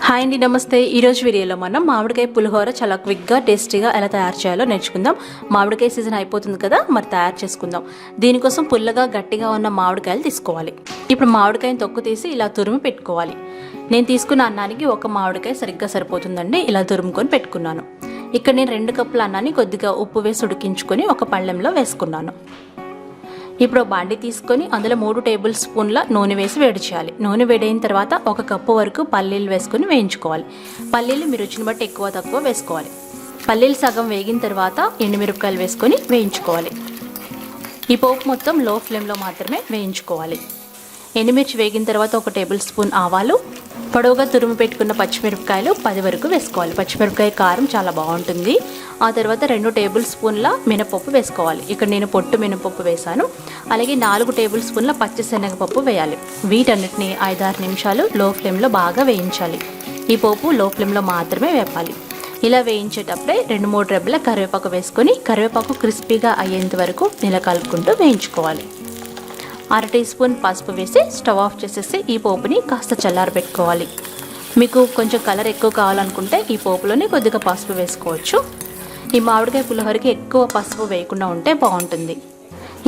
Hi అండి, నమస్తే. ఈరోజు వీడియోలో మనం మామిడికాయ పులిహోర చాలా క్విక్గా టేస్టీగా ఎలా తయారు చేయాలో నేర్చుకుందాం. మామిడికాయ సీజన్ అయిపోతుంది కదా, మరి తయారు చేసుకుందాం. దీనికోసం పుల్లగా గట్టిగా ఉన్న మామిడికాయలు తీసుకోవాలి. ఇప్పుడు మామిడికాయని తొక్కు తీసి ఇలా తురుము పెట్టుకోవాలి. నేను తీసుకున్న అన్నానికి ఒక మామిడికాయ సరిగ్గా సరిపోతుందండి. ఇలా తురుముకొని పెట్టుకున్నాను. ఇక్కడ నేను 2 కప్పుల అన్నాన్ని కొద్దిగా ఉప్పు వేసి ఉడికించుకొని ఒక పళ్ళెంలో వేసుకున్నాను. ఇప్పుడు బాండి తీసుకొని అందులో 3 టేబుల్ స్పూన్ల నూనె వేసి వేడి చేయాలి. నూనె వేడైన తర్వాత 1 కప్పు వరకు పల్లీలు వేసుకొని వేయించుకోవాలి. పల్లీలు మీ రుచిని బట్టి ఎక్కువ తక్కువ వేసుకోవాలి. పల్లీలు సగం వేగిన తర్వాత ఎండుమిరపకాయలు వేసుకొని వేయించుకోవాలి. ఈ పోపు మొత్తం లో ఫ్లేమ్లో మాత్రమే వేయించుకోవాలి. ఎండుమిర్చి వేగిన తర్వాత 1 టేబుల్ స్పూన్ ఆవాలు, పొడవుగా తురుము పెట్టుకున్న పచ్చిమిరపకాయలు 10 వరకు వేసుకోవాలి. పచ్చిమిరపకాయ కారం చాలా బాగుంటుంది. ఆ తర్వాత 2 టేబుల్ స్పూన్ల మినపప్పు వేసుకోవాలి. ఇక్కడ నేను పొట్టు మినపప్పు వేసాను. అలాగే 4 టేబుల్ స్పూన్ల పచ్చిశనగపప్పు వేయాలి. వీటన్నిటిని 5-6 నిమిషాలు లో ఫ్లేమ్లో బాగా వేయించాలి. ఈ పోపు లో ఫ్లేమ్లో మాత్రమే వేపాలి. ఇలా వేయించేటప్పుడే 2-3 రెబ్బల కరివేపాకు వేసుకొని కరివేపాకు క్రిస్పీగా అయ్యేంత వరకు ఇలా కలుపుకుంటూ వేయించుకోవాలి. 1/2 టీ స్పూన్ పసుపు వేసి స్టవ్ ఆఫ్ చేసేసి ఈ పోపుని కాస్త చల్లారబెట్టుకోవాలి. మీకు కొంచెం కలర్ ఎక్కువ కావాలనుకుంటే ఈ పోపులోనే కొద్దిగా పసుపు వేసుకోవచ్చు. ఈ మామిడికాయ పులిహోరకి ఎక్కువ పసుపు వేయకుండా ఉంటే బాగుంటుంది.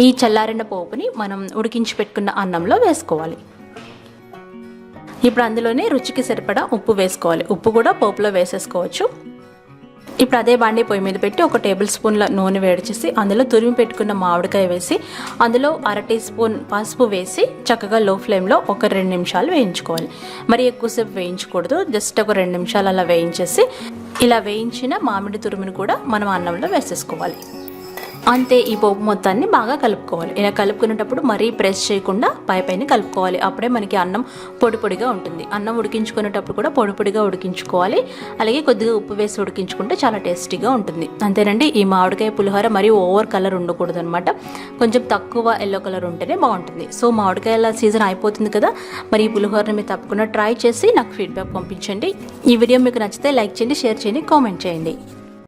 ఈ చల్లారిన పోపుని మనం ఉడికించి పెట్టుకున్న అన్నంలో వేసుకోవాలి. ఇప్పుడు అందులోనే రుచికి సరిపడా ఉప్పు వేసుకోవాలి. ఉప్పు కూడా పోపులో వేసేసుకోవచ్చు. ఇప్పుడు అదే బాండి పొయ్యి మీద పెట్టి 1 టేబుల్ స్పూన్ల నూనె వేడి చేసి అందులో తురిమి పెట్టుకున్న మామిడికాయ వేసి అందులో 1/2 టీ స్పూన్ పసుపు వేసి చక్కగా లో ఫ్లేమ్లో ఒక 2 నిమిషాలు వేయించుకోవాలి. మరి ఎక్కువసేపు వేయించకూడదు. జస్ట్ ఒక 2 నిమిషాలు అలా వేయించేసి ఇలా వేయించిన మామిడి తురుమును కూడా మనం అన్నంలో వేసేసుకోవాలి. అంతే. ఈ పోపు మొత్తాన్ని బాగా కలుపుకోవాలి. ఇలా కలుపుకునేటప్పుడు మరీ ప్రెస్ చేయకుండా పైన కలుపుకోవాలి. అప్పుడే మనకి అన్నం పొడి పొడిగా ఉంటుంది. అన్నం ఉడికించుకునేటప్పుడు కూడా పొడి పొడిగా ఉడికించుకోవాలి. అలాగే కొద్దిగా ఉప్పు వేసి ఉడికించుకుంటే చాలా టేస్టీగా ఉంటుంది. అంతేనండి. ఈ మామిడికాయ పులిహోర మరీ ఓవర్ కలర్ ఉండకూడదు అనమాట. కొంచెం తక్కువ ఎల్లో కలర్ ఉంటేనే బాగుంటుంది. సో మామిడికాయల సీజన్ అయిపోతుంది కదా, మరి ఈ పులిహోరని మీరు తప్పకుండా ట్రై చేసి నాకు ఫీడ్బ్యాక్ పంపించండి. ఈ వీడియో మీకు నచ్చితే లైక్ చేయండి, షేర్ చేయండి, కామెంట్ చేయండి.